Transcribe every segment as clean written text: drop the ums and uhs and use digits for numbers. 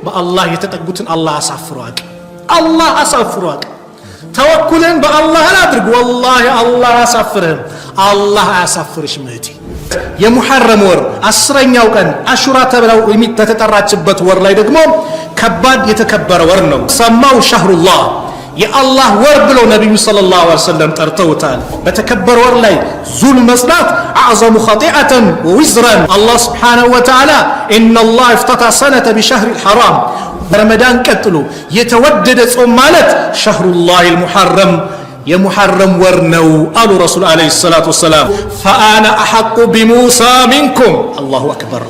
በአላህ የተጠጉትን አላህ አሳፍሯል። አላህ አሳፍሯል። ተወኩልን በአላህ አድርግ። ወላሂ አላህ አሳፍርህም፣ አላህ አያሳፍርሽም እህቴ። የሙሐረም ወር 10ኛው ቀን አሹራ ተብለው ተተጠራችበት ወር ላይ ደግሞ ከባድ የተከበረ ወር ነው። ሰማው ሸህሩላህ የአላህ ወር ብለው ነብዩ ሰለላሁ ዐለይሂ ወሰለም ጠርተውታል። በተከበረ ወር ላይ ዙል መስራት አዕዘሙ ኸጢአተን ወዊዝራን አላህ ሱብሓነሁ ወተዓላ ኢነላህ ኢፍተታ ሰነተ ቢሸህሪል ሐራም ረመዳን ቀጥሎ የተወደደ ጾም ማለት ሸህሩላሂል ሙሐረም የሙሐረም ወር ነው አሉ ረሱል አለይሂ ሰላቱ ወሰላም። ፈአነ አሐቁ ቢሙሳ ሚንኩም አላሁ አክበር።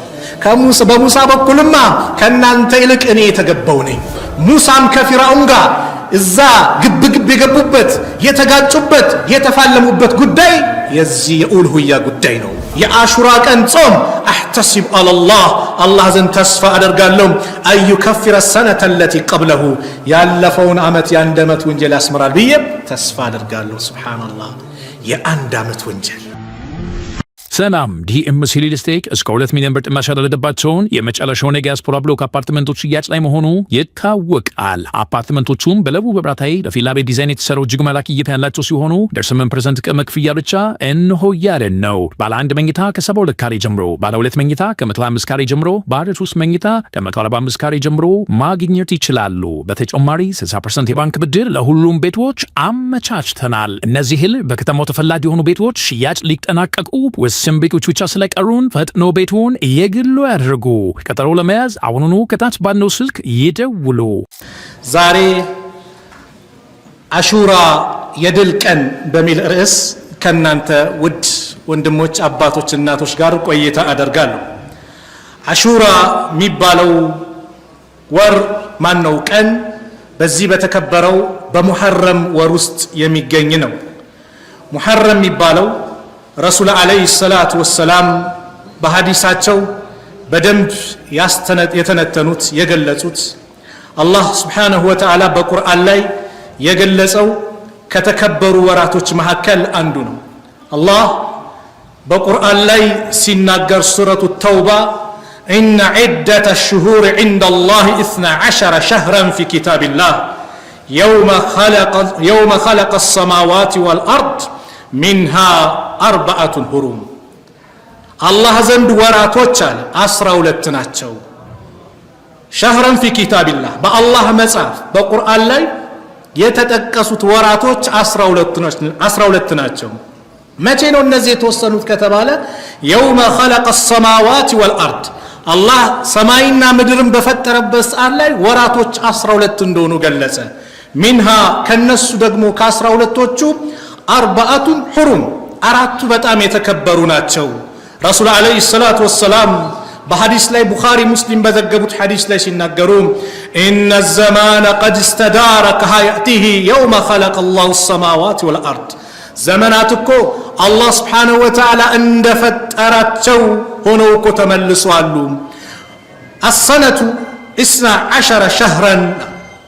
በሙሳ በኩልማ ከናንተ ይልቅ እኔ የተገባው ነኝ። ሙሳም ከፊርዓውን ጋር እዛ ግብግብ የገቡበት የተጋጩበት የተፋለሙበት ጉዳይ የዚህ የኡልሁያ ጉዳይ ነው። የአሹራ ቀን ጾም አህተሲብ አለላህ አላህ ዘንድ ተስፋ አደርጋለሁ አዩከፍረ ሰነተ ለቲ ቀብለሁ ያለፈውን ዓመት የአንድ ዓመት ወንጀል ያስምራል ብዬ ተስፋ አደርጋለሁ። ሱብሃንአላህ የአንድ ዓመት ወንጀል። ሰላም ዲኤምሲ ሪል ስቴት እስከ 2 ሚሊዮን ብር ጥማሽ ያደረገባቸውን የመጨረሻውን የዲያስፖራ ብሎክ አፓርትመንቶች ሽያጭ ላይ መሆኑ ይታወቃል። አፓርትመንቶቹም በለቡ በብራታዊ ለፊላ ቤት ዲዛይን የተሰሩ እጅግ መላክ እይታ ያላቸው ሲሆኑ ደርሰመን ፕሬዘንት ቅድመ ክፍያ ብቻ እንሆ ያለን ነው። ባለ 1 መኝታ ከ72 ካሬ ጀምሮ፣ ባለ 2 መኝታ ከ125 ካሬ ጀምሮ፣ ባለ 3 መኝታ ከ145 ካሬ ጀምሮ ማግኘት ይችላሉ። በተጨማሪ 60% የባንክ ብድር ለሁሉም ቤቶች አመቻችተናል። እነዚህን በከተማው ተፈላጊ የሆኑ ቤቶች ሽያጭ ሊጠናቀቁ ስም ቤቶች ብቻ ስለቀሩን ፈጥኖ ቤቱን የግሉ ያድርጉ። ቀጠሮ ለመያዝ አሁኑኑ ከታች ባለው ስልክ ይደውሉ። ዛሬ አሹራ የድል ቀን በሚል ርዕስ ከናንተ ውድ ወንድሞች፣ አባቶች፣ እናቶች ጋር ቆይታ አደርጋለሁ። አሹራ የሚባለው ወር ማነው ቀን በዚህ በተከበረው በሙሐረም ወር ውስጥ የሚገኝ ነው። ሙሐረም የሚባለው ረሱል አለይሂ ሰላቱ ወሰላም በሐዲሳቸው በደንብ የተነተኑት የገለጹት አላህ ሱብሓነሁ ወተዓላ በቁርአን ላይ የገለጸው ከተከበሩ ወራቶች መካከል አንዱ ነው። አላህ በቁርአን ላይ ሲናገር ሱረቱ ተውባ ኢነ ዒደተ ሽሁር ዒንደላሂ 12 ሸህረን ፊ ኪታቢላህ የውመ ኸለቀ ሰማዋት ወልአርድ ሚንሃ 4 ሁሩም አላህ ዘንድ ወራቶች አለ 12 ናቸው። ሸህረን ፊ ኪታቢላህ በአላህ መጽሐፍ በቁርአን ላይ የተጠቀሱት ወራቶች 12 ናቸው። መቼ ነው እነዚህ የተወሰኑት ከተባለ የውመ ኸለቀ ሰማዋት ወልአርድ አላህ ሰማይና ምድርን በፈጠረበት ሰዓት ላይ ወራቶች 12 እንደሆኑ ገለጸ። ሚንሃ ከነሱ ደግሞ ከ12ቶቹ 4 ሁሩም 4 በጣም የተከበሩ ናቸው። ረሱል አለይሂ ሰላቱ ወሰላም በሐዲስ ላይ ቡኻሪ ሙስሊም በዘገቡት ሐዲስ ላይ ሲናገሩ ኢነ ዘማነ ቀድ እስተዳረ ከሀያቲሂ የውመ ኸለቀ አላሁ ሰማዋት ወልአርድ ዘመናት እኮ አላህ ስብሓነሁ ወተዓላ እንደፈጠራቸው ሆነው እኮ ተመልሰዋል። አሰነቱ 12 ሸህረን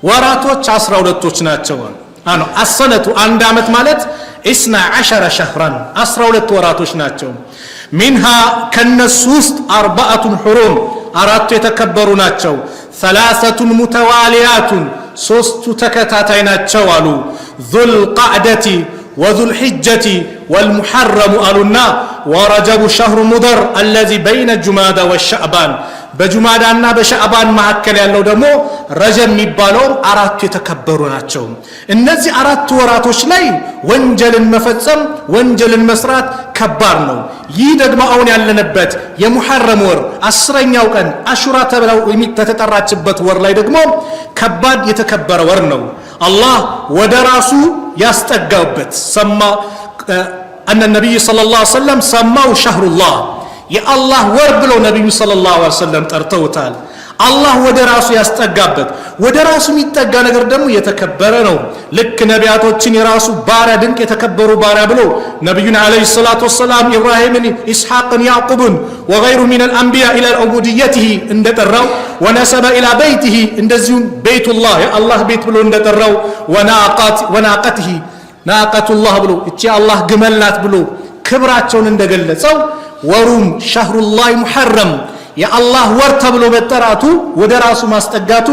ወራቶች 12ቶች ናቸው። አሰነቱ አንድ ዓመት ማለት 12 ሸህረን 12 ወራቶች ናቸው። ሚንሃ ከነሱ ውስጥ 4 ሁሩም 4 የተከበሩ ናቸው። 3 ሙተዋሊያቱን 3 ተከታታይ ናቸው አሉ። ዙል ቃዕደቲ ወዙል ሒጀቲ ወልሙሐረሙ አሉና ወረጀቡ ሸህሩ ሙደር አለዚ በይነ ጁማዳ ወሸዕባን በጁማዳና በሸዕባን መካከል ያለው ደግሞ ረጀብ የሚባለው 4 የተከበሩ ናቸው። እነዚህ 4 ወራቶች ላይ ወንጀልን መፈጸም ወንጀልን መስራት ከባድ ነው። ይህ ደግሞ አሁን ያለንበት የሙሐረም ወር 10ኛው ቀን አሹራ ተብለው ተተጠራችበት ወር ላይ ደግሞ ከባድ የተከበረ ወር ነው። አላህ ወደ ራሱ ያስጠጋበት ሰማ አነ ነብይ ሰለላሁ ዐለይሂ ወሰለም ሰማው ሸህሩላህ የአላህ ወር ብለው ነብዩ ሰለላሁ ዐለይሂ ወሰለም ጠርተውታል። አላህ ወደ ራሱ ያስጠጋበት ወደ ራሱ የሚጠጋ ነገር ደግሞ የተከበረ ነው። ልክ ነቢያቶችን የራሱ ባሪያ ድንቅ የተከበሩ ባሪያ ብለው ነብዩን አለይሂ ሰላቱ ወሰላም ኢብራሂምን፣ ኢስሐቅን፣ ያዕቁብን ወገይሩ ሚነል አንቢያ ኢላ ዑቡድየቲሂ እንደጠራው ወነሰበ ኢላ በይቲሂ እንደዚሁም ቤቱላህ የአላህ ቤት ብሎ እንደጠራው ወናቀቲሂ ናቀቱላህ ብሎ እቺ አላህ ግመል ናት ብሎ ክብራቸውን እንደገለጸው ወሩም ሸህሩላህ ሙሐረም የአላህ ወር ተብሎ መጠራቱ ወደ ራሱ ማስጠጋቱ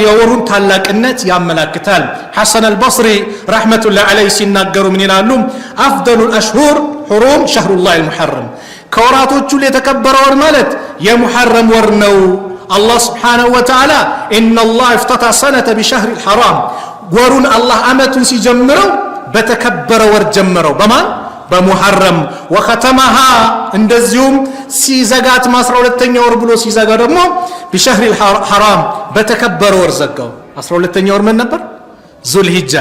የወሩን ታላቅነት ያመለክታል። ሐሰን አልበስሪ ረሕመቱላሂ ዐለይሂ ሲናገሩ ምን ይላሉ? አፍደሉል አሽሁር ሁሩም ሸህሩላሂል ሙሐረም፣ ከወራቶቹ የተከበረ ወር ማለት የሙሐረም ወር ነው። አላህ ስብሓነሁ ወተዓላ ኢነላህ ኢፍተታ ሰነተ ቢሸህሪል ሐራም፣ ወሩን አላህ ዓመቱን ሲጀምረው በተከበረ ወር ጀመረው። በማን? በሙሐረም። ወኸተመሃ እንደዚሁም ሲዘጋት 12ኛ ወር ብሎ ሲዘጋ ደግሞ ቢሸህሪል ሐራም በተከበረ ወር ዘጋው። 12ኛ ወር ምን ነበር? ዙልሂጃ።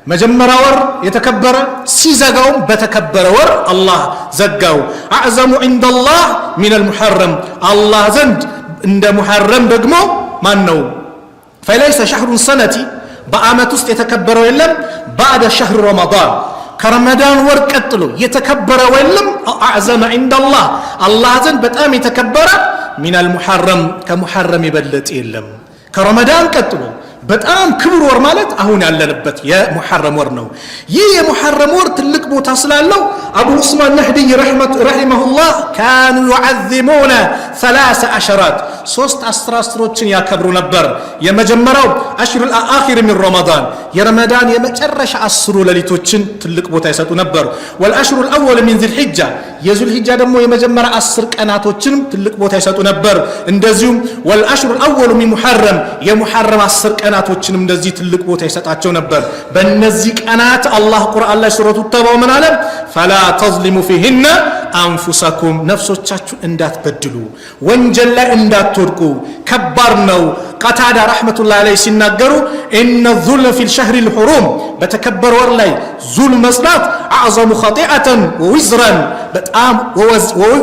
መጀመሪያ ወር የተከበረ ሲዘጋውም በተከበረ ወር አላህ ዘጋው። አዕዘሙ ዒንደላህ ሚነል ሙሐረም፣ አላህ ዘንድ እንደ ሙሐረም ደግሞ ማን ነው? ፈለይሰ ሸህሩን ሰነቲ፣ በዓመት ውስጥ የተከበረው የለም። ባዕደ ሸህር ረመዳን፣ ከረመዳን ወር ቀጥሎ የተከበረው የለም። አዕዘመ ዒንደላህ፣ አላህ ዘንድ በጣም የተከበረ ሚነል ሙሐረም፣ ከሙሐረም የበለጠ የለም። ከረመዳን ቀጥሎ በጣም ክብር ወር ማለት አሁን ያለንበት የሙሐረም ወር ነው። ይህ የሙሐረም ወር ትልቅ ቦታ ስላለው አቡ ዑስማን ነህዲ ረሂመሁላህ ካኑ ዩዓዚሙነ 3 አሸራት፣ 3 አስሮችን ያከብሩ ነበር። የመጀመሪያው አሽሩል አኺር ሚን ረመዳን፣ የረመዳን የመጨረሻ 10 ሌሊቶችን ትልቅ ቦታ ይሰጡ ነበር። ወልአሽሩል አወል ሚን ዚልሂጃ፣ የዙልሂጃ ደግሞ የመጀመሪያ 10 ቀናቶችንም ትልቅ ቦታ ይሰጡ ነበር። እንደዚሁም ወልአሽሩል አወል ሚን ሙሐረም፣ የሙሐረም 10 ቀናቶችንም እንደዚህ ትልቅ ቦታ ይሰጣቸው ነበር። በእነዚህ ቀናት አላህ ቁርአን ላይ ሱረቱ ተውባ ምን አለ? ፈላ ተዝሊሙ ፊሂነ አንፉሰኩም፣ ነፍሶቻችሁን እንዳትበድሉ፣ ወንጀል ላይ እንዳትወድቁ። ከባድ ነው። ቀታዳ ረሕመቱላሂ ዐለይሂ ሲናገሩ ኢነ ዙልመ ፊል ሸህሪል ሑሩም፣ በተከበረ ወር ላይ ዙልም መስራት አዕዘሙ ኸጢአተን ወዊዝረን፣ በጣም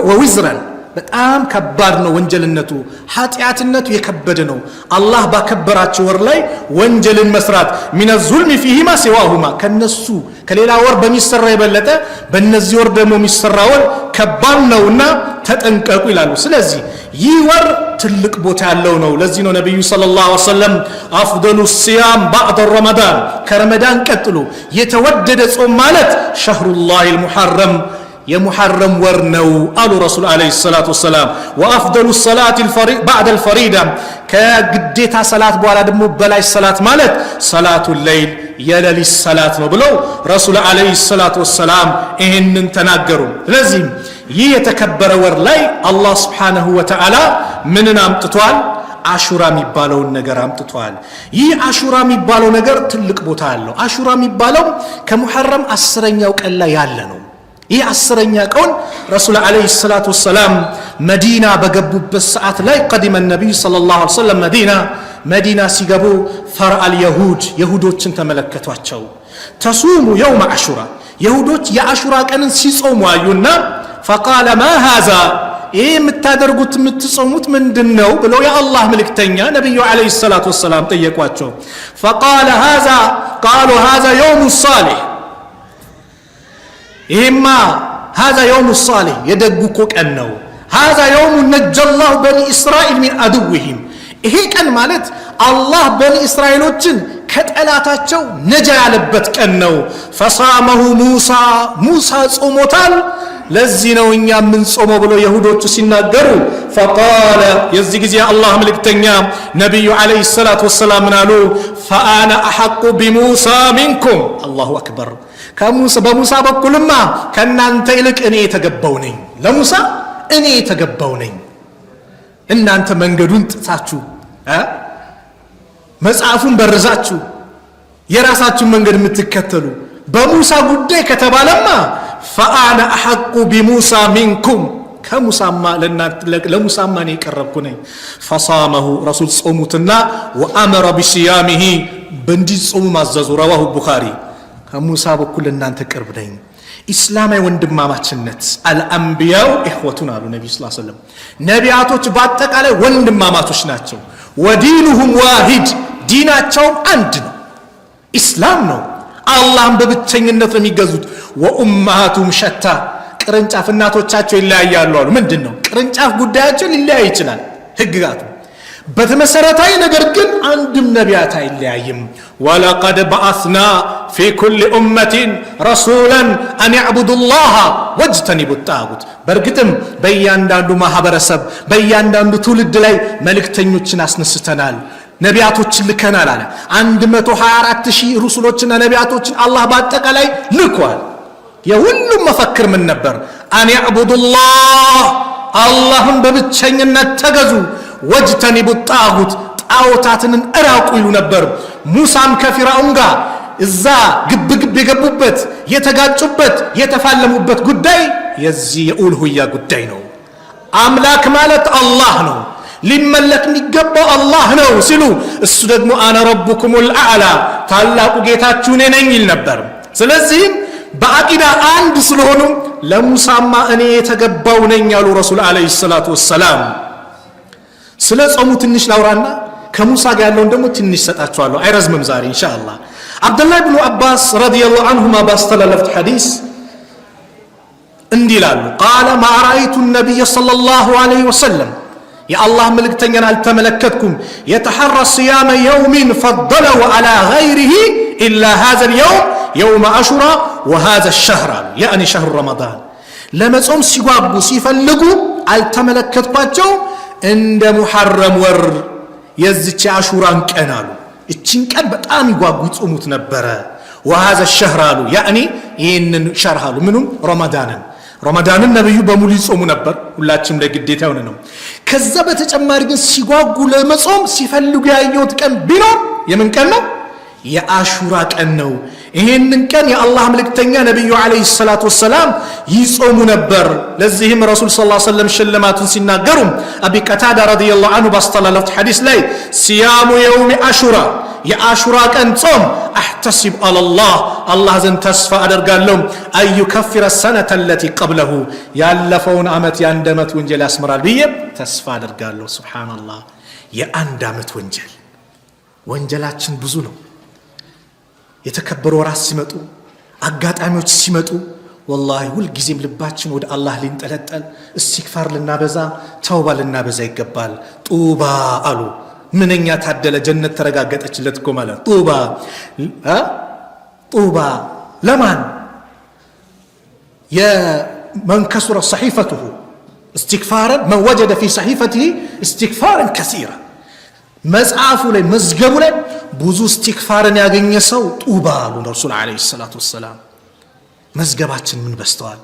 ወዊዝረን በጣም ከባድ ነው። ወንጀልነቱ ኃጢአትነቱ የከበደ ነው። አላህ ባከበራቸው ወር ላይ ወንጀልን መስራት ሚነ ዙልሚ ፊሂማ ሲዋሁማ፣ ከነሱ ከሌላ ወር በሚሰራ የበለጠ በእነዚህ ወር ደግሞ የሚሰራ ወር ከባድ ነውና ተጠንቀቁ ይላሉ። ስለዚህ ይህ ወር ትልቅ ቦታ ያለው ነው። ለዚህ ነው ነቢዩ ሰለላሁ ዐለይሂ ወሰለም አፍደሉ ሲያም ባዕደ ረመዳን፣ ከረመዳን ቀጥሎ የተወደደ ጾም ማለት ሸህሩላሂል ሙሐረም የሙሐረም ወር ነው አሉ ረሱል ዐለይሂ ሰላቱ ወሰላም። ወአፍደሉ ሰላት ባዕደል ፈሪዳ፣ ከግዴታ ሰላት በኋላ ደግሞ በላይ ሰላት ማለት ሰላቱ ሌይል የሌሊት ሰላት ነው ብለው ረሱል ዐለይሂ ሰላቱ ወሰላም ይህንን ተናገሩ። ስለዚህም ይህ የተከበረ ወር ላይ አላህ ስብሓነሁ ወተዓላ ምንን አምጥቷል? አሹራ የሚባለውን ነገር አምጥቷል። ይህ አሹራ የሚባለው ነገር ትልቅ ቦታ አለው። አሹራ የሚባለው ከሙሐረም 10ኛው ቀን ላይ ያለ ነው። ይህ 10ኛ ቀን ረሱል ዐለይሂ ሰላቱ ወሰላም መዲና በገቡበት ሰዓት ላይ ቀዲመ ነቢዩ ሰለላሁ ዐለይሂ ወሰለም መዲና ሲገቡ ፈርአል የሁዶችን ተመለከቷቸው። ተሱሙ የውመ አሹራ፣ የሁዶች የአሹራ ቀንን ሲጾሙ አዩና ፈቃለ ማ ሃዛ፣ ይህ የምታደርጉት የምትጾሙት ምንድን ነው ብለው የአላህ መልእክተኛ ነቢዩ ዐለይሂ ሰላቱ ወሰላም ጠየቋቸው። ፈቃለ ቃሉ ሃዛ የውሙ ሳሊህ፣ ይሄማ ሃዛ የውሙ ሳሊህ የደጉ እኮ ቀን ነው። ሃዛ የውሙ ነጀላሁ በኒ እስራኤል ሚን አድዊሂም፣ ይሄ ቀን ማለት አላህ በኒ እስራኤሎችን ከጠላታቸው ነጃ ያለበት ቀን ነው። ፈሳመሁ ሙሳ ጾሞታል፣ ለዚህ ነው እኛ የምንጾመው ብሎ የሁዶቹ ሲናገሩ ፈቃለ፣ የዚህ ጊዜ አላህ መልእክተኛ ነቢዩ ዐለይሂ ሰላቱ ወሰላም ምን አሉ? ፈአነ አሐቁ ቢሙሳ ሚንኩም። አላሁ አክበር። በሙሳ በኩልማ ከእናንተ ይልቅ እኔ የተገባው ነኝ። ለሙሳ እኔ የተገባው ነኝ። እናንተ መንገዱን ጥሳችሁ መጽሐፉን በርዛችሁ የራሳችሁን መንገድ የምትከተሉ፣ በሙሳ ጉዳይ ከተባለማ ፈአነ አሐቁ ቢሙሳ ሚንኩም፣ ከሙሳማ ለሙሳማ እኔ የቀረብኩ ነኝ። ፈሳመሁ ረሱል ጾሙትና ወአመረ ቢስያሚሂ በእንዲጾሙ ማዘዙ። ረዋሁ ቡኻሪ። ከሙሳ በኩል እናንተ ቅርብ ነኝ። ኢስላማዊ ወንድማማችነት አልአንቢያው ኢኽወቱን አሉ ነቢ ስ ሰለም። ነቢያቶች በአጠቃላይ ወንድማማቶች ናቸው። ወዲኑሁም ዋሂድ፣ ዲናቸውም አንድ ነው፣ ኢስላም ነው። አላህም በብቸኝነት ነው የሚገዙት። ወኡማቱም ሸታ፣ ቅርንጫፍ እናቶቻቸው ይለያያሉ አሉ። ምንድን ነው ቅርንጫፍ? ጉዳያቸው ሊለያይ ይችላል ህግጋቱ። በተመሰረታዊ ነገር ግን አንድም ነቢያት አይለያይም። ወለቀድ በአስና ፊ ኩል ኡመቲን ረሱላን አን ያዕቡዱ ላህ ወጅተኒቡ ጣጉት። በእርግጥም በእያንዳንዱ ማህበረሰብ በእያንዳንዱ ትውልድ ላይ መልእክተኞችን አስነስተናል፣ ነቢያቶችን ልከናል አለ። 124,000 ሩሱሎችና ነቢያቶችን አላህ በአጠቃላይ ልኳል። የሁሉም መፈክር ምን ነበር? አን ያዕቡዱ ላህ አላህን በብቸኝነት ተገዙ፣ ወጅተኒቡ ጣጉት ጣዖታትን እራቁ ይሉ ነበር። ሙሳም ከፊርዓውን ጋር እዛ ግብግብ የገቡበት የተጋጩበት የተፋለሙበት ጉዳይ የዚህ የኡልሁያ ጉዳይ ነው። አምላክ ማለት አላህ ነው፣ ሊመለክ የሚገባው አላህ ነው ሲሉ እሱ ደግሞ አነ ረቡኩሙል አዕላ ታላቁ ጌታችሁ እኔ ነኝ ይል ነበር። ስለዚህም በአቂዳ አንድ ስለሆኑ ለሙሳማ እኔ የተገባው ነኝ ያሉ ረሱል አለይሂ ሰላቱ ወሰላም። ስለ ጾሙ ትንሽ ላውራና ከሙሳ ጋር ያለውን ደግሞ ትንሽ ሰጣችኋለሁ፣ አይረዝምም ዛሬ ኢንሻአላህ። አብዱላህ ኢብኑ አባስ ረዲየላሁ ዐንሁማ ባስተላለፉት ሐዲስ እንዲህ ይላሉ፣ ቃለ ማ ረአይቱ ነቢይ ሰለላሁ ዐለይሂ ወሰለም የአላህ መልእክተኛን አልተመለከትኩም የተሐራ ሲያመ የውሚን ፈደለው ዐላ ገይሪሂ ኢላ ሃዘል የውም የውመ አሹራ ወሃዘ ሸህር አሉ። ያኒ ሸህር ረመዳን ለመጾም ሲጓጉ ሲፈልጉ አልተመለከትኳቸው እንደ ሙሐረም ወር የዚች አሹራን ቀን አሉ። እቺን ቀን በጣም ይጓጉ ይጾሙት ነበረ። ወሃዘ ሸህር አሉ ያኒ ይህንን ሸህር አሉ ምኑም ረመዳንን ነብዩ በሙሉ ይጾሙ ነበር፣ ሁላችንም ለግዴታ የሆነ ነው። ከዛ በተጨማሪ ግን ሲጓጉ ለመጾም ሲፈልጉ ያየሁት ቀን ቢኖር የምን ቀን ነው? የአሹራ ቀን ነው። ይሄንን ቀን የአላህ መልእክተኛ ነብዩ አለይሂ ሰላቱ ወሰላም ይጾሙ ነበር። ለዚህም ረሱል ሰለላሁ ዐለይሂ ወሰለም ሽልማቱን ሲናገሩ አቢ ቀታዳ ረዲየላሁ ዐንሁ ባስተላለፉት ሐዲስ ላይ ሲያሙ የውም አሹራ የአሹራ ቀን ጾም አህተሲብ አለላህ አላህ ዘንድ ተስፋ አደርጋለሁ አዩ ከፍረ ሰነተ ለቲ ቀብለሁ ያለፈውን ዓመት የአንድ ዓመት ወንጀል ያስመራል ብዬ ተስፋ አደርጋለሁ። ሱብሃንአላህ የአንድ ዓመት ወንጀላችን ብዙ ነው። የተከበሩ ወራት ሲመጡ አጋጣሚዎች ሲመጡ ወላሂ ሁልጊዜም ልባችን ወደ አላህ ሊንጠለጠል እስትግፋር ልናበዛ ተውባ ልናበዛ ይገባል። ጡባ አሉ ምንኛ ታደለ ጀነት ተረጋገጠችለት እኮ ማለት ጡባ ለማን የመን ከሱረ ሰሒፈቱሁ استغفارا من وجد في صحيفته استغفارا كثيرا መጽሐፉ ላይ መዝገቡ ላይ ብዙ استغفارን ያገኘ ሰው ጡባ አሉ ረሱል አለይሂ ሰላቱ ወሰላም። መዝገባችን ምን በስተዋል?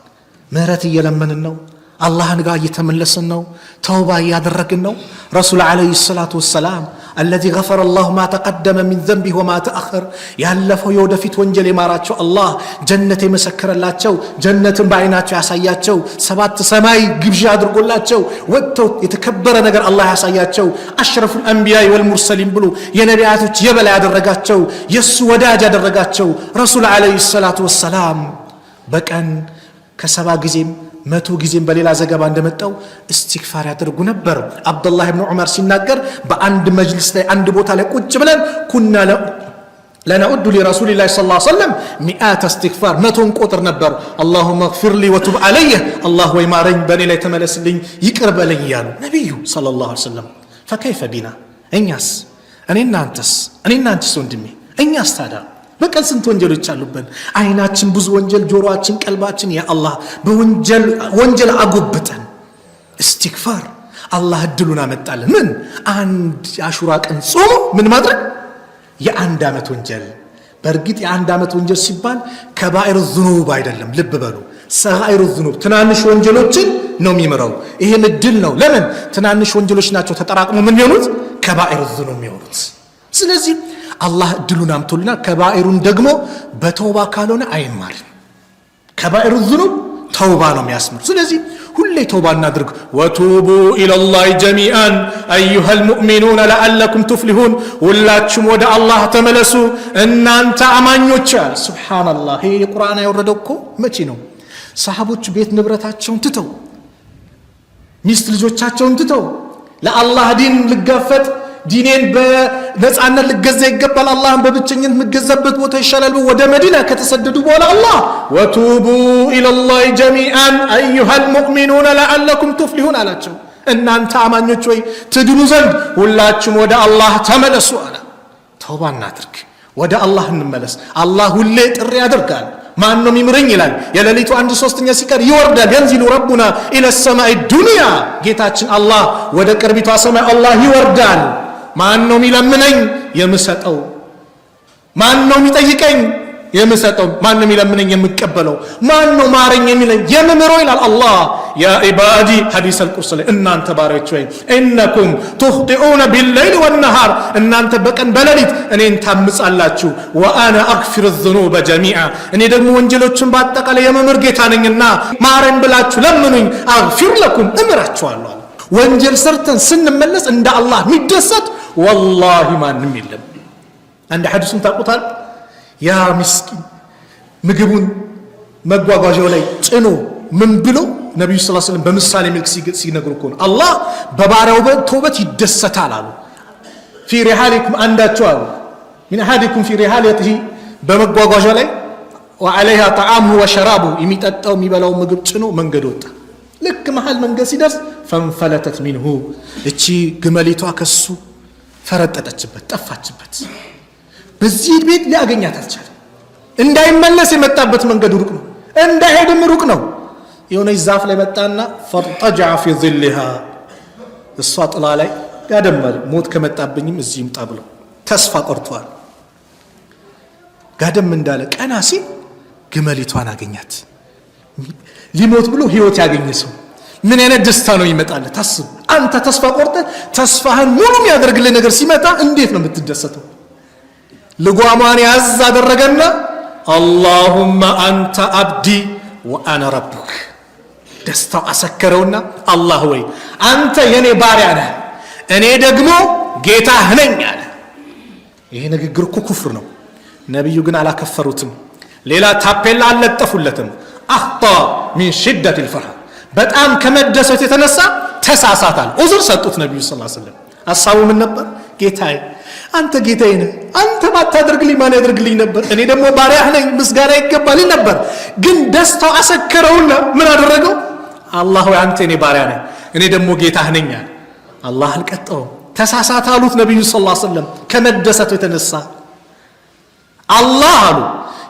ምህረት እየለመንን ነው፣ አላህን ጋር እየተመለስን ነው፣ ተውባ እያደረግን ነው። ረሱል አለይሂ ሰላቱ ወሰላም الذي غفر الله ما تقدم من ذنبه وما تأخر ያለፈው የወደፊት ወንጀል የማራቸው አላህ ጀነት የመሰከረላቸው ጀነትን በአይናቸው ያሳያቸው 7 ሰማይ ግብዣ አድርጎላቸው ወጥተው የተከበረ ነገር አላህ ያሳያቸው አሽረፉል አንቢያ ወልሙርሰሊን ብሎ የነቢያቶች የበላይ ያደረጋቸው የሱ ወዳጅ ያደረጋቸው ረሱል አለይሂ ሰላቱ ወሰላም በቀን ከ70 ጊዜም 100 ጊዜም በሌላ ዘገባ እንደመጣው استغفار ያደርጉ ነበር። አብዱላህ ኢብኑ ዑመር ሲናገር በአንድ መጅልስ ላይ አንድ ቦታ ላይ ቁጭ ብለን ኩና ለነዑድ ለረሱልላህ ሰለላሁ ዐለይሂ ወሰለም 100 استغفار 100 ቁጥር ነበር። اللهم اغفر لي وتب علي الله ወይ ማረኝ በኔ ላይ ተመለስልኝ ይቅር በለኝ ያሉ ነብዩ ሰለላሁ ዐለይሂ ወሰለም። فكيف بنا እኛስ እኔና አንተስ ወንድሜ እኛስ ታዲያ በቀን ስንት ወንጀሎች አሉብን? አይናችን ብዙ ወንጀል፣ ጆሮአችን፣ ቀልባችን ያ አላህ በወንጀል አጎብጠን استغفار አላህ እድሉን አመጣልን። ምን አንድ አሹራ ቀን ጾም ምን ማድረግ የአንድ ዓመት ወንጀል። በእርግጥ የአንድ ዓመት ወንጀል ሲባል ከባኢር ዙኑብ አይደለም፣ ልብ በሉ። ሰጋኢር ዙኑብ ትናንሽ ወንጀሎችን ነው የሚመራው። ይሄም እድል ነው። ለምን ትናንሽ ወንጀሎች ናቸው ተጠራቅመው ምን የሚሆኑት ከባኢር ዙኑብ የሚሆኑት። ስለዚህ አላህ እድሉን አምቶልና ከባኢሩን ደግሞ በተውባ ካልሆነ አይማርም። ከባኢሩ ዙኑብ ተውባ ነው የሚያስምር። ስለዚህ ሁሌ ተውባ እናድርግ። ወቱቡ ኢለላሂ ጀሚአን አዩሃል ሙእሚኑን ለዓለኩም ትፍሊሁን ሁላችሁም ወደ አላህ ተመለሱ እናንተ አማኞች። ሱብሃንአላህ ይሄ ቁርአን ያወረደው እኮ መቼ ነው? ሰሃቦች ቤት ንብረታቸውን ትተው ሚስት ልጆቻቸውን ትተው ለአላህ ዲን ልጋፈጥ ዲኔን በነጻነት ልገዛ ይገባል አላህን በብቸኝነት ምገዛበት ቦታ ይሻላል ወደ መዲና ከተሰደዱ በኋላ አላህ ወቱቡ ኢለላሂ ጀሚአን አዩሃል ሙእሚኑን ለዓለኩም ትፍሊሁን አላቸው። እናንተ አማኞች ሆይ ትድኑ ዘንድ ሁላችሁም ወደ አላህ ተመለሱ አለ። ተውባ እናድርግ፣ ወደ አላህ እንመለስ። አላህ ሁሌ ጥሪ ያደርጋል። ማን ነው የሚምረኝ ይላል። የሌሊቱ 1/3 ሲቀር ይወርዳል። ينزل ربنا الى السماء الدنيا ጌታችን አላህ ወደ ቅርቢቷ ሰማይ አላህ ይወርዳል። ማን ነው የሚለምነኝ የምሰጠው? ማን ነው የሚጠይቀኝ የምሰጠው? ማን ነው የሚለምነኝ የምቀበለው? ማን ነው ማረኝ የሚለኝ የምምረው ይላል አላህ። ያ ኢባዲ ሐዲስ አልቁርስ ላይ እናንተ ባሪያዎች ሆይ ኢነኩም ትኽጢኡነ ቢልለይል ወነሃር እናንተ በቀን በሌሊት እኔን ታምጻላችሁ። ወአና አግፊሩ الذنوب جميعا እኔ ደግሞ ወንጀሎችን በአጠቃላይ የምምር ጌታ ነኝና ማረኝ ብላችሁ ለምኑኝ አግፊር ለኩም እምራችኋለሁ። ወንጀል ሰርተን ስንመለስ እንደ አላህ የሚደሰት ወላሂ ማንም የለም። አንድ ሐዲሱን ታውቁታል። ያ ምስኪን ምግቡን መጓጓዣው ላይ ጭኖ ምን ብሎ ነብዩ ሰለላሁ ዐለይሂ ወሰለም በምሳሌ መልክ ሲነግሩ እኮ ነው አላህ በባሪያው ተውበት ይደሰታል አሉ። ፊ ሪሃሊኩም አንዳቸው አሉ ምን አሐዲኩም ፊ ሪሃሊቲሂ በመጓጓዣ ላይ ወዐለይሃ ጠዓሙሁ ወሸራቡሁ የሚጠጣው የሚበላው ምግብ ጭኖ መንገድ ወጣ። ልክ መሃል መንገድ ሲደርስ ፈንፈለተት ሚንሁ እቺ ግመሊቷ ከሱ ፈረጠጠችበት፣ ጠፋችበት። በዚህ ቤት ሊያገኛት አልቻለም። እንዳይመለስ የመጣበት መንገድ ሩቅ ነው፣ እንዳይሄድም ሩቅ ነው። የሆነ ዛፍ ላይ መጣና ፈርጠጃ ፊ ظلها እሷ ጥላ ላይ ጋደመል። ሞት ከመጣብኝም እዚህ ይምጣ ብሎ ተስፋ ቆርጧል። ጋደም እንዳለ ቀና ሲል ግመሊቷን አገኛት። ሊሞት ብሎ ህይወት ያገኘ ሰው ምን አይነት ደስታ ነው ይመጣልህ? ታስብ። አንተ ተስፋ ቆርጠህ ተስፋህን ሙሉ የሚያደርግልህ ነገር ሲመጣ እንዴት ነው የምትደሰተው? ልጓሟን ያዝ አደረገና አላሁመ አንተ አብዲ ወአና ረቡክ። ደስታው አሰከረውና አላህ ወይ አንተ የኔ ባሪያ ነህ፣ እኔ ደግሞ ጌታህ ነኝ አለ። ይሄ ንግግር እኮ ኩፍር ነው። ነቢዩ ግን አላከፈሩትም። ሌላ ታፔላ አልለጠፉለትም። አኽጣ ሚን ሽደት ልፈርሃ በጣም ከመደሰት የተነሳ ተሳሳታል። ዑዝር ሰጡት ነቢዩ ሰለላሁ ዐለይሂ ወሰለም። ሐሳቡ ምን ነበር? ጌታዬ አንተ ጌታዬ ነህ፣ አንተ ባታደርግልኝ ማን ያደርግልኝ ነበር? እኔ ደግሞ ባሪያህ ነኝ፣ ምስጋና ይገባልኝ ነበር። ግን ደስታው አሰከረውና ምን አደረገው? አላህ ወይ አንተ እኔ ባሪያ ነኝ፣ እኔ ደግሞ ጌታህ ነኝ አለ። አላህ አልቀጣውም። ተሳሳተ አሉት ነቢዩ ሰለላሁ ዐለይሂ ወሰለም ከመደሰቱ የተነሳ። አላህ አሉ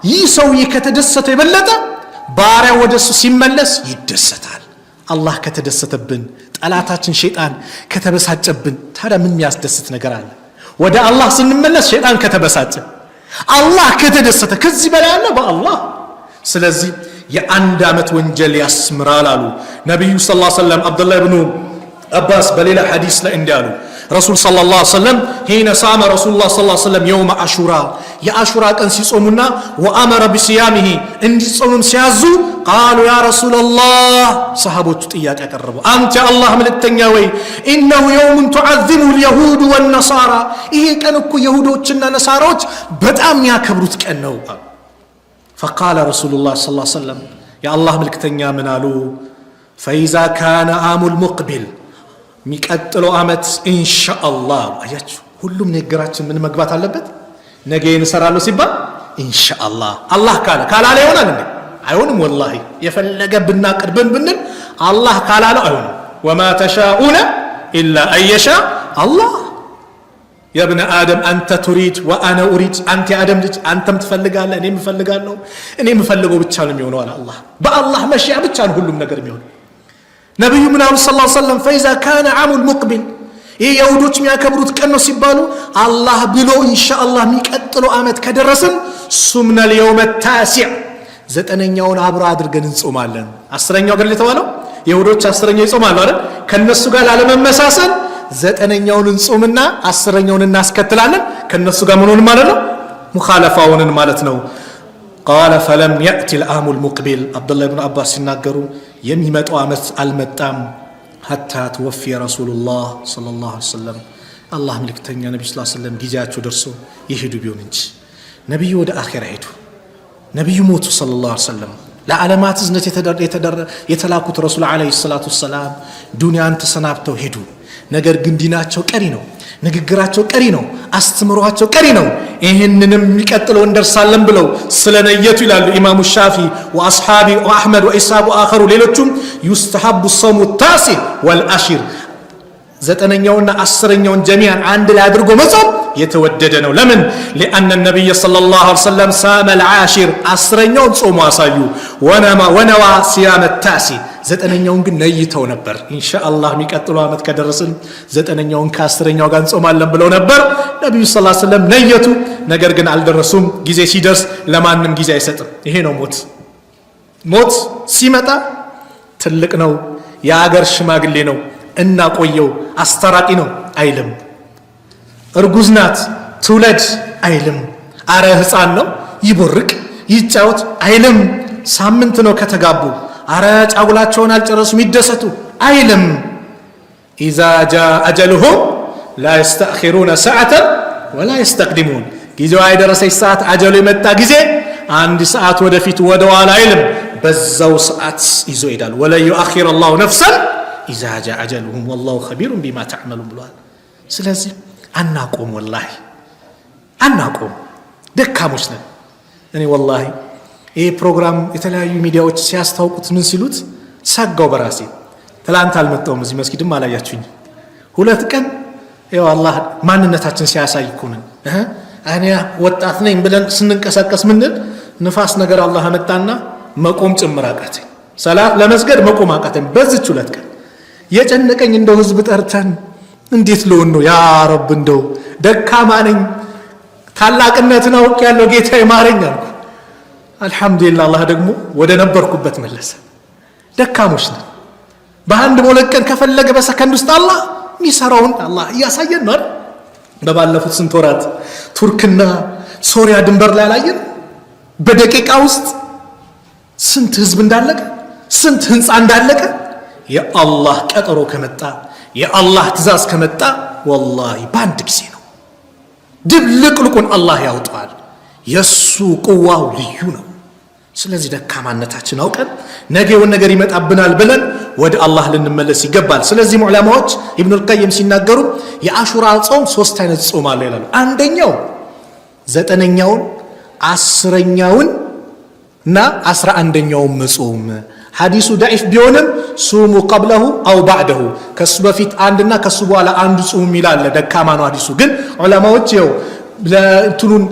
ይህ ሰውዬ ከተደሰተው የበለጠ ባሪያ ወደሱ ሲመለስ ይደሰታል። አላህ ከተደሰተብን፣ ጠላታችን ሸይጣን ከተበሳጨብን ታዲያ ምን የሚያስደስት ነገር አለ? ወደ አላህ ስንመለስ ሸይጣን ከተበሳጨ፣ አላህ ከተደሰተ ከዚህ በላይ አለ በአላህ። ስለዚህ የአንድ ዓመት ወንጀል ያስምራል አሉ ነቢዩ ሰለላሁ ዐለይሂ ወሰለም። አብዱላህ ብኑ አባስ በሌላ ሐዲስ ላይ እንዲህ አሉ ረሱል ሰለላሁ ዐለይሂ ወሰለም ሂነ ሳመ ረሱሉላህ ሰለላሁ ዐለይሂ ወሰለም የውመ አሹራ የአሹራ ቀን ሲጾሙና ወአመረ ቢሲያሚሂ እንዲጾሙም ሲያዙ ቃሉ ያ ረሱለላህ ሰሃቦቹ ጥያቄ ያቀረቡ አንተ የአላህ መልእክተኛ ወይ ኢነሁ የውሙን ቱዐዚሙ ልየሁድ ወነሳራ ይሄ ቀን እኮ የሁዶችና ነሳራዎች በጣም ያከብሩት ቀን ነው። ፈቃለ ረሱሉላህ ሰለላሁ ዐለይሂ ወሰለም የአላህ መልእክተኛ ምን አሉ? ፈኢዛ ካነ አሙል ሙቅቢል የሚቀጥለው ዓመት ኢንሻአላህ። አያችሁ ሁሉም ንግግራችን ምን መግባት አለበት? ነገ እንሰራለሁ ሲባል ኢንሻአላህ አላህ ካለ ካላለ ይሆናል እንዴ? አይሆንም። ወላሂ የፈለገ ብናቅርብን ብንል አላህ ካላለ አይሆንም። ወማ ተሻኡነ ኢላ አየሻ አላህ። ያ ኢብነ አደም አንተ ቱሪድ ወአና ኡሪድ። አንተ የአደም ልጅ አንተም ትፈልጋለህ እኔም እፈልጋለሁ። እኔ የምፈልገው ብቻ ነው የሚሆነው አለ አላህ። በአላህ መሽያ ብቻ ነው ሁሉም ነገር የሚሆነው። ነቢዩ ምን አሉ ሰለላሁ ዐለይሂ ወሰለም ፈኢዛ ካነ ዓሙል ሙቅቢል ይህ የሁዶች የሚያከብሩት ቀን ነው ሲባሉ አላህ ብሎ ኢንሻአላህ የሚቀጥለው ዓመት ከደረስን ሱምነል የውመ ታሲዕ ዘጠነኛውን አብሮ አድርገን እንጾማለን። አስረኛው ገድል የተባለው የሁዶች አስረኛው ይጾማሉ አይደል? ከነሱ ጋር ላለመመሳሰል ዘጠነኛውን እንጾምና አስረኛውን እናስከትላለን። ከነሱ ጋር ምንሆን ማለት ነው? ሙኻለፋውንን ማለት ነው። ቃለ ፈለም የእቲ ልአሙል ሙቅቢል አብዱላህ ብን አባስ ሲናገሩ የሚመጣው ዓመት አልመጣም ሐታ ተወፊየ ረሱሉላህ ሰለላሁ ዐለይሂ ወሰለም አላህ መልእክተኛ ነቢ ሰለላሁ ዐለይሂ ወሰለም ጊዜያቸው ደርሶ ይሄዱ ቢሆን እንጂ ነቢዩ ወደ አኼራ ሄዱ። ነቢዩ ሞቱ ሰለላሁ ዐለይሂ ወሰለም። ለዓለማት እዝነት የተላኩት ረሱል ዐለይሂ ሰላቱ ወሰላም ዱንያን ተሰናብተው ሄዱ። ነገር ግን ዲናቸው ቀሪ ነው። ንግግራቸው ቀሪ ነው አስተምሯቸው ቀሪ ነው ይሄንንም የሚቀጥለው እንደርሳለን ብለው ስለነየቱ ይላሉ ኢማሙ ሻፊ ወአስሐቢ ወአህመድ ወኢስሐቅ ወአኸሩ ሌሎችም يستحب الصوم التاسع والعشر ዘጠነኛውና አስረኛውን ጀሚዓን አንድ ላይ አድርጎ መጾም የተወደደ ነው ለምን لأن النبي صلى الله عليه وسلم صام العاشر አስረኛውን ጾሙ አሳዩ ونوى صيام التاسع ዘጠነኛውን ግን ነይተው ነበር ኢንሻአላህ የሚቀጥለው አመት ከደረስን ዘጠነኛውን ከአስረኛው ጋር እንጾማለን ብለው ነበር ነብዩ ሰለላሁ ዐለይሂ ወሰለም ነየቱ ነገር ግን አልደረሱም ጊዜ ሲደርስ ለማንም ጊዜ አይሰጥም ይሄ ነው ሞት ሲመጣ ትልቅ ነው የአገር ሽማግሌ ነው እና ቆየው አስተራቂ ነው አይልም እርጉዝ ናት ትውለድ አይልም አረ ህፃን ነው ይቦርቅ ይጫወት አይልም ሳምንት ነው ከተጋቡ አረ ጫጉላቸውን አልጨረሱም ይደሰቱ አይልም اذا جاء اجلهم لا يستأخرون ساعه ولا يستقدمون ጊዜው አይደረሰች ሰዓት አጀሉ የመጣ ጊዜ አንድ ሰዓት ወደፊት ወደኋላ አይልም በዛው ሰዓት ይዞ ይዳል ولا يؤخر الله نفسا اذا جاء اجلهم والله خبير بما تعملون ብሏል ስለዚህ አናቆም والله አናቆም ደካሞች ነን እኔ والله ይሄ ፕሮግራም የተለያዩ ሚዲያዎች ሲያስታውቁት ምን ሲሉት ሰጋው በራሴ ትላንት አልመጣሁም እዚህ መስጊድም አላያችሁኝ ሁለት ቀን ያው አላህ ማንነታችን ሲያሳይኩን እኔ ወጣት ነኝ ብለን ስንንቀሳቀስ ምንል ንፋስ ነገር አላህ አመጣና መቆም ጭምር አቃተኝ ሰላት ለመስገድ መቆም አቃተኝ በዚች ሁለት ቀን የጨነቀኝ እንደው ህዝብ ጠርተን እንዴት ልሆን ነው ያ ረብ እንደው ደካማ ነኝ ታላቅነትን አውቅ ያለው ጌታ ይማረኝ አልኩ አልহামዱሊላህ አላህ ደግሞ ወደ ነበርኩበት መለሰ ደካሞች ነን በአንድ ሞለቀን ከፈለገ በሰከንድ ውስጥ አላህ ሚሰራውን አላህ ያሳየን ነው በባለፉት ስንት ወራት ቱርክና ሶሪያ ድንበር ላይ አላየን በደቂቃ ውስጥ ስንት ህዝብ እንዳለቀ ስንት ህንጻ እንዳለቀ የአላህ ቀጠሮ ከመጣ የአላህ ትእዛዝ ከመጣ والله በአንድ ጊዜ ነው ድብልቅልቁን አላህ ያውጣል የሱ ቁዋው ልዩ ነው ስለዚህ ደካማነታችን አውቀን ነገውን ነገር ይመጣብናል ብለን ወደ አላህ ልንመለስ ይገባል ስለዚህ ዑለማዎች ኢብኑ አልቀይም ሲናገሩ የአሹራ ጾም ሶስት አይነት ጾም አለ ይላሉ አንደኛው ዘጠነኛውን አስረኛውን እና 11ኛውን መጾም ሐዲሱ ضعيف ቢሆንም ሱሙ قبله او بعده ከሱ በፊት አንድና ከሱ በኋላ አንድ ጾም ይላል ደካማ ነው ሐዲሱ ግን ዑለማዎች ይው ለቱሉን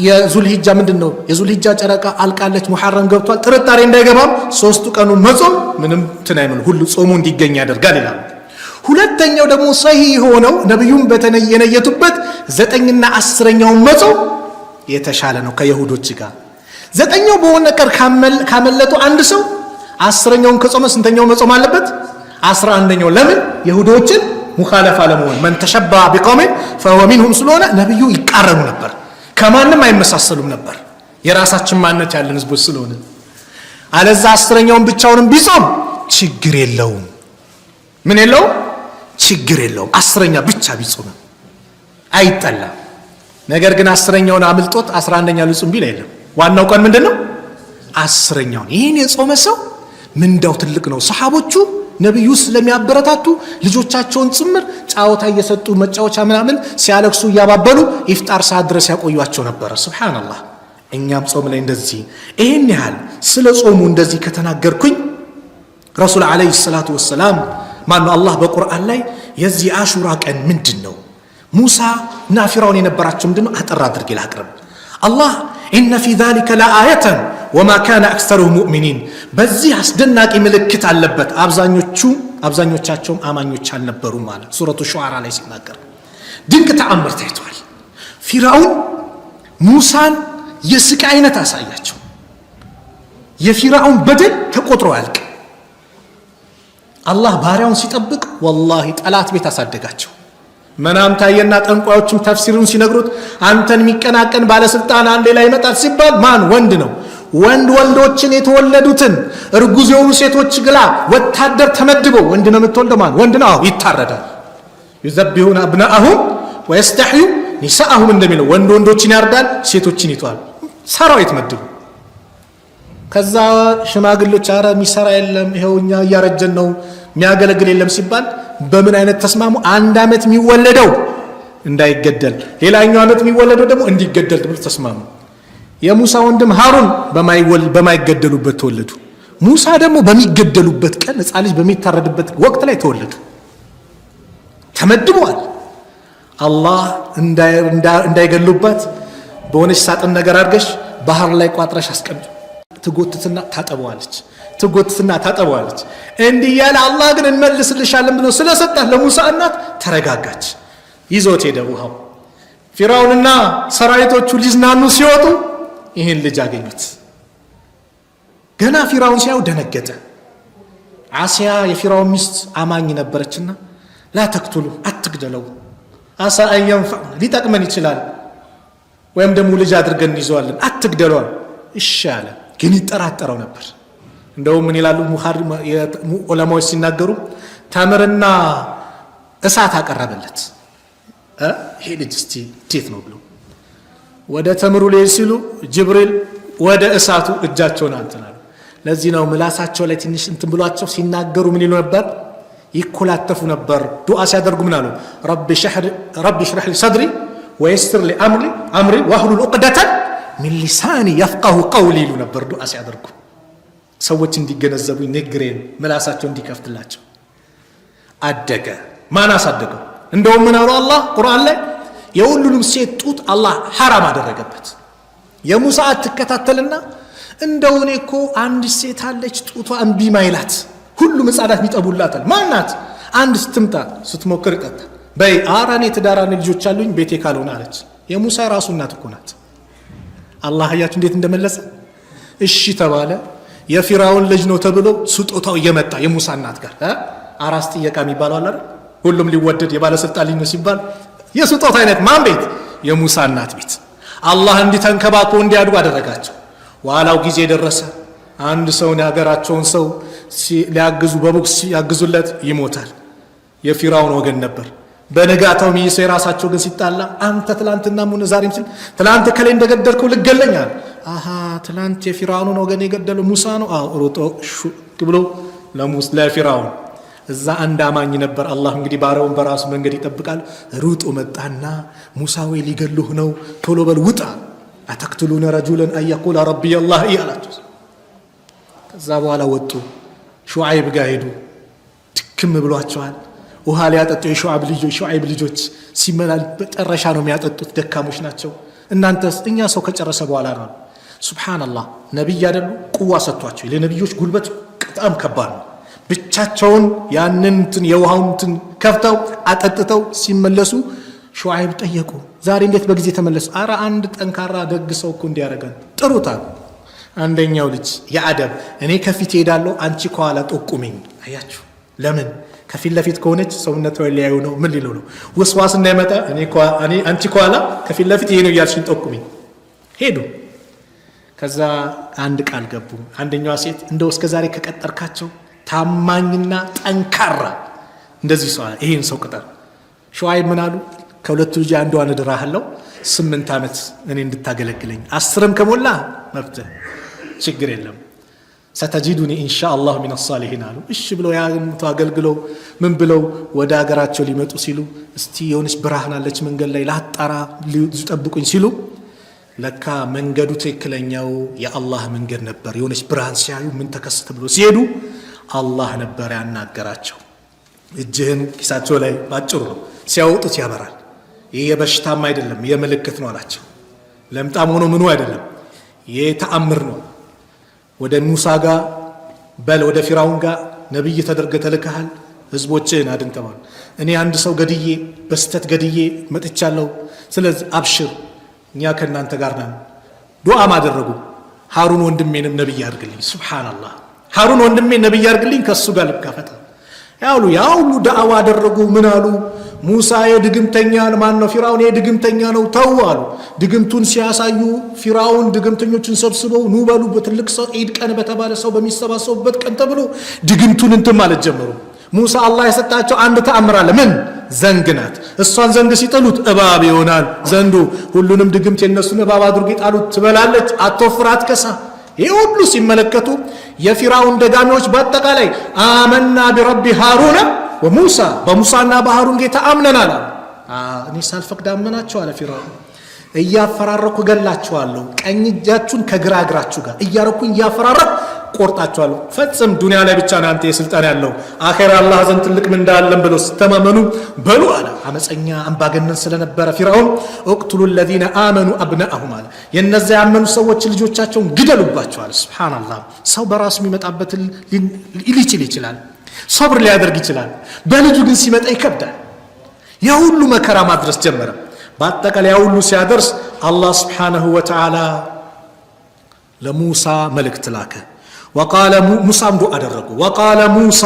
የዙልሂጃ ምንድነው የዙልሂጃ ጨረቃ አልቃለች ሙሐረም ገብቷል ጥርጣሬ እንዳይገባም ሶስቱ ቀኑን መጾም ምንም ተናይመን ሁሉ ጾሙ እንዲገኝ ያደርጋል ይላል ሁለተኛው ደግሞ ሰሂህ ሆነው ነብዩም በተነየቱበት 9ና 10ኛውን መጾም የተሻለ ነው ከይሁዶች ጋር 9ኛው በሆነ ቀር ካመለጡ አንድ ሰው 10ኛውን ከጾመ ስንተኛው መጾም አለበት 11ኛው ለምን ይሁዶችን ሙኻለፋ ለመሆን من تشبه بقوم فهو منهم ስለሆነ ነብዩ ይቃረኑ ነበር ከማንም አይመሳሰሉም ነበር የራሳችን ማንነት ያለን ህዝቦች ስለሆነ አለዛ 10ኛውን ብቻውንም ቢጾም ችግር የለውም ምን የለው ችግር የለውም 10ኛ ብቻ ቢጾም አይጠላም ነገር ግን 10ኛውን አምልጦት 11ኛ ሊጾም ቢል አይደለም ዋናው ቀን ምንድነው 10ኛውን ይሄን የጾመ ሰው ምንዳው ትልቅ ነው ሰሃቦቹ ነብዩ ስለሚያበረታቱ ልጆቻቸውን ጽምር ጫውታ እየሰጡ መጫወቻ ምናምን ሲያለክሱ ያባበሉ ኢፍጣር ሰዓት ድረስ ያቆዩአቸው ነበር ሱብሃንአላህ እኛም ጾም ላይ እንደዚህ ይሄን ያህል ስለ ጾሙ እንደዚህ ከተናገርኩኝ ረሱል አለይሂ ሰላቱ ወሰለም ማነው አላህ በቁርአን ላይ የዚህ አሹራ ቀን ምንድነው ሙሳ እና ፊራውን የነበራቸው ምንድነው አጠራ አድርጌ ላቅርብ አላህ إن في ذلك لآية وما كان أكثرهم مؤمنين بزي أصدناك ملكت علبت أبزانيوچاچوم آمانيوچ አልነበሩ ማለት ሱረቱ ሹዓራ ላይ ሲናገር ድንቅ ተአምር ታይቷል ፊራውን ሙሳን የስቃይ አይነት አሳያቸው የፊራውን በደል ተቆጥሮ ያልቅ አላህ ባሪያውን ሲጠብቅ والله ጠላት ቤት አሳደጋቸው መናም ታየና ጠንቋዮችም ተፍሲሩን ሲነግሩት አንተን ሚቀናቀን ባለ ስልጣን አንዴ ላይ መጣት ሲባል ማን ወንድ ነው ወንዶችን የተወለዱትን እርጉዝ የሆኑ ሴቶች ግላ ወታደር ተመድበው ወንድ ነው የምትወልደው ማን ወንድ ነው ይታረዳል يذبحون ابناءهم ويستحيوا نساءهم እንደሚለው ወንዶችን ያርዳል ሴቶችን ይተዋል ሰራዊት መድቡ ከዛ ሽማግሌዎች አረ ሚሰራ የለም ይሄውኛ ያረጀን ነው ሚያገለግል የለም ሲባል በምን አይነት ተስማሙ አንድ አመት የሚወለደው እንዳይገደል ሌላኛው አመት የሚወለደው ደግሞ እንዲገደል ተብሎ ተስማሙ። የሙሳ ወንድም ሃሩን በማይገደሉበት ተወለዱ። ሙሳ ደግሞ በሚገደሉበት ቀን ሕፃን ልጅ በሚታረድበት ወቅት ላይ ተወለዱ። ተመድበዋል። አላህ እንዳይገሉባት በሆነች ሳጥን ነገር አድርገሽ ባህር ላይ ቋጥረሽ አስቀምጪ። ትጎትትና ታጠበዋለች። እንዲህ ያለ አላህ ግን እንመልስልሻለን ብሎ ስለሰጣት ለሙሳ እናት ተረጋጋች። ይዞት ሄደ ውሃው። ፊራውንና ሰራዊቶቹ ሊዝናኑ ሲወጡ ይህን ልጅ አገኙት። ገና ፊራውን ሲያዩ ደነገጠ። አሲያ የፊራውን ሚስት አማኝ ነበረችና ላ ተክቱሉ አትግደለው፣ አሳ አየንፈዕ ሊጠቅመን ይችላል፣ ወይም ደግሞ ልጅ አድርገን እንይዘዋለን፣ አትግደለው። እሺ አለ። ግን ይጠራጠረው ነበር። እንደውም ምን ይላሉ ዑለማዎች ሲናገሩ ተምርና እሳት አቀረበለት። ይሄ ልጅ እስቲ እንዴት ነው ብሎ ወደ ተምሩ ላይ ሲሉ ጅብሪል ወደ እሳቱ እጃቸውን አንተናሉ። ለዚህ ነው ምላሳቸው ላይ ትንሽ እንትን ብሏቸው ሲናገሩ ምን ይሉ ነበር? ይኮላተፉ ነበር። ዱዓ ሲያደርጉ ምን አሉ? ረቢ ሽረሕ ሊ ሰድሪ ወየስር ሊ አምሪ ወህሉል ዑቅደተን ሚን ሊሳኒ የፍቀሁ ቀውሊ ይሉ ነበር ዱዓ ሲያደርጉ፣ ሰዎች እንዲገነዘቡ ንግሬን ምላሳቸው እንዲከፍትላቸው። አደገ። ማን አሳደገው? እንደውም ምን አሉ አላህ ቁርአን ላይ የሁሉንም ሴት ጡት አላህ ሐራም አደረገበት። የሙሳ አትከታተልና እንደው እኔ እኮ አንድ ሴት አለች ጡቷ እምቢ ማይላት ሁሉም ሕፃናት የሚጠቡላታል። ማናት? አንድ ስትምጣ ስትሞክር ይቀጣ በይ አራኔ ትዳራኔ ልጆች አሉኝ ቤቴ ካልሆነ አለች። የሙሳ ራሱ እናት እኮ ናት። አላህ አያችሁ እንዴት እንደመለሰ። እሺ ተባለ። የፊራውን ልጅ ነው ተብሎ ስጦታው እየመጣ የሙሳ እናት ጋር አራስ ጥየቃ የሚባለው አለ አይደል? ሁሉም ሊወደድ የባለስልጣን ልጅ ነው ሲባል የስጦታ አይነት ማን ቤት? የሙሳ እናት ቤት። አላህ እንዲተንከባክቦ እንዲያድጉ አደረጋቸው። ዋላው ጊዜ ደረሰ። አንድ ሰው የሀገራቸውን ሰው ሊያግዙ በቦክስ ያግዙለት ይሞታል። የፊራውን ወገን ነበር። በነጋታው ሚይሰ የራሳቸው ግን ሲጣላ አንተ ትላንትና ሙነ ዛሬም ሲል ትላንት ከላይ እንደገደልከው ልገለኛል። አሃ ትላንት የፊራውን ወገን የገደለው ሙሳ ነው። ሮጦ ብሎ ለፊራውን እዛ አንድ አማኝ ነበር። አላህ እንግዲህ ባሪያውን በራሱ መንገድ ይጠብቃል። ሩጦ መጣና ሙሳ ወይ ሊገሉህ ነው ቶሎ በል ውጣ፣ አተክትሉነ ረጁለን አየቁለ ረቢየ አላህ እያላቸው። ከዛ በኋላ ወጡ። ሹዓይብ ጋር ሄዱ። ድክም ብሏቸዋል። ውሃ ሊያጠጡ የሹዓይብ ልጆች ሲመላል በጨረሻ ነው የሚያጠጡት፣ ደካሞች ናቸው። እናንተስ? እኛ ሰው ከጨረሰ በኋላ ነው። ሱብሃንአላህ ነቢይ አይደሉ? ቁዋ ሰጥቷቸው። ለነቢዮች ጉልበት በጣም ከባድ ነው። ብቻቸውን ያንን የውሃውን ከፍተው አጠጥተው ሲመለሱ ሹዓይብ ጠየቁ፣ ዛሬ እንዴት በጊዜ ተመለሱ? አረ አንድ ጠንካራ ደግ ሰው እኮ እንዲያረጋን ጥሩታል። አንደኛው ልጅ የአደብ እኔ ከፊት ሄዳለሁ አንቺ ከኋላ ጠቁሚኝ። አያችሁ ለምን? ከፊት ለፊት ከሆነች ሰውነቷ ሊያዩ ነው። ምን ሊሉ ነው? ወስዋስ እንዳይመጣ እኔ አንቺ ከኋላ ከፊት ለፊት ይሄ ነው እያልሽኝ ጠቁሚኝ። ሄዱ። ከዛ አንድ ቃል ገቡ። አንደኛዋ ሴት እንደው እስከዛሬ ከቀጠርካቸው ታማኝና ጠንካራ እንደዚህ ሰው ይሄን ሰው ቅጠር። ሹዓይብ ምን አሉ? ከሁለቱ ልጅ አንዷን እድራለሁ 8 ዓመት እኔ እንድታገለግለኝ፣ 10ም ከሞላ መብትህ ችግር የለም ሰተጂዱኒ ኢንሻአላህ ሚነ ሷሊሂን አሉ። እሺ ብለው ያንቱ አገልግለው ምን ብለው ወደ ሀገራቸው ሊመጡ ሲሉ እስቲ የሆነች ብርሃን አለች መንገድ ላይ ላጣራ ሊጠብቁኝ ሲሉ ለካ መንገዱ ትክክለኛው የአላህ መንገድ ነበር። የሆነች ብርሃን ሲያዩ ምን ተከሰተ ብሎ ሲሄዱ አላህ ነበር ያናገራቸው። እጅህን ኪሳቸው ላይ ባጭሩ ነው ሲያወጡት ያበራል። ይህ የበሽታም አይደለም የምልክት ነው አላቸው። ለምጣም ሆኖ ምኑ አይደለም የተአምር ነው። ወደ ሙሳ ጋር በል ወደ ፊራውን ጋር ነብይ ተደርገ ተልከሃል፣ ህዝቦችን አድን ተባሉ። እኔ አንድ ሰው ገድዬ በስተት ገድዬ መጥቻለሁ፣ ስለዚህ አብሽር እኛ ከናንተ ጋር ነን። ዱዓም አደረጉ። ሃሩን ወንድሜንም ነብይ አድርግልኝ። ሱብሃንአላህ ሃሩን ወንድሜን ነብይ አድርግልኝ ከሱ ጋር ልካፈታ ያሉ ያውሉ ዳዕዋ አደረጉ። ምን አሉ? ሙሳ የድግምተኛ ማን ነው? ፊራውን የድግምተኛ ነው ተው አሉ። ድግምቱን ሲያሳዩ ፊራውን ድግምተኞችን ሰብስበው ኑ በሉ በትልቅ ሰው ዒድ ቀን በተባለ ሰው በሚሰባሰቡበት ቀን ተብሎ ድግምቱን እንትን ማለት ጀመሩ። ሙሳ አላህ የሰጣቸው አንድ ተአምር አለ። ምን? ዘንግ ናት። እሷን ዘንግ ሲጥሉት እባብ ይሆናል ዘንዱ። ሁሉንም ድግምት የነሱን እባብ አድርጎ ጣሉት። ትበላለች፣ አትወፍር፣ አትከሳ። ይህ ሁሉ ሲመለከቱ የፊራውን ደጋሚዎች በአጠቃላይ አመና ቢረቢ ሃሩን ወሙሳ በሙሳና በሃሩን ጌታ አምነናል። እኔ ሳልፈቅድ አመናችሁ አለ ፊርዓውን። እያፈራረኩ ገላችኋለሁ፣ ቀኝ እጃችሁን ከግራ እግራችሁ ጋር እያረኩኝ እያፈራረኩ ቆርጣችኋለሁ። ፈጽም ዱንያ ላይ ብቻ ነው አንተ የስልጣን ያለው፣ አኺራ አላህ ዘንድ ትልቅ ምንዳ አለን ብለው ስተማመኑ በሉ አለ። አመፀኛ አምባገነን ስለነበረ ፊርዓውን እቅቱሉ الذين آمنوا أبناءهم አለ። የነዚያ ያመኑ ሰዎች ልጆቻቸውን ግደሉባቸው አለ። ሱብሃንአላህ። ሰው በራሱ የሚመጣበት ሊችል ይችላል፣ ሶብር ሊያደርግ ይችላል። በልጁ ግን ሲመጣ ይከብዳል። የሁሉ መከራ ማድረስ ጀመረ። በአጠቃላይ ሁሉ ሲያደርስ አላህ ስብሓነሁ ወተዓላ ለሙሳ መልእክት ላከ። ወቃለ ሙሳም ዱዓ አደረጉ። ወቃለ ሙሳ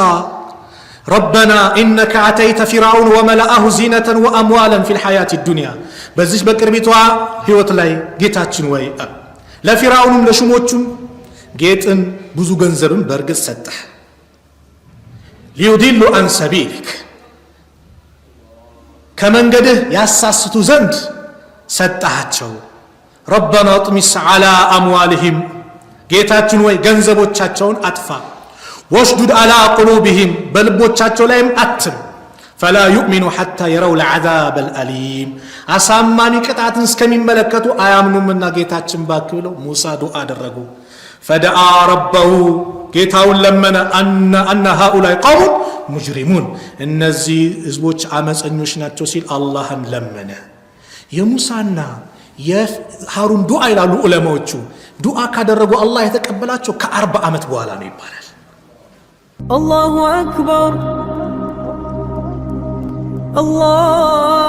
ረበና ኢነከ አተይተ ፊርዓውን ወመለአሁ ዚነተን ወአምዋለን ፊል ሐያቲ ዱንያ። በዚህ በቅርቢቷ ህይወት ላይ ጌታችን ወይ ለፊርዓውንም ለሹሞቹም ጌጥን ብዙ ገንዘብን በእርግጥ ሰጠህ። ሊዩዲሉ አን ሰቢልክ ከመንገድህ ያሳስቱ ዘንድ ሰጣቸው። ረበና ጥሚስ ዓላ አምዋልህም ጌታችን ወይ ገንዘቦቻቸውን አጥፋ። ወሽዱድ ዓላ ቁሉብህም በልቦቻቸው ላይም አትም። ፈላ ዩእሚኑ ሐታ የረው ለዓዛብ አልአሊም አሳማሚ ቅጣትን እስከሚመለከቱ አያምኑምና ጌታችን ባክ ብለው ሙሳ ዱዓ አደረጉ። ፈደአ ረበሁ ጌታውን ለመነ። አነ ሃኡላይ ቀውሙን ሙጅሪሙን እነዚህ ህዝቦች አመፀኞች ናቸው ሲል አላህን ለመነ። የሙሳና የሃሩን ዱዓ ይላሉ ዑለማዎቹ። ዱዓ ካደረጉ አላህ የተቀበላቸው ከ40 ዓመት በኋላ ነው ይባላል። አላሁ አክበር አላህ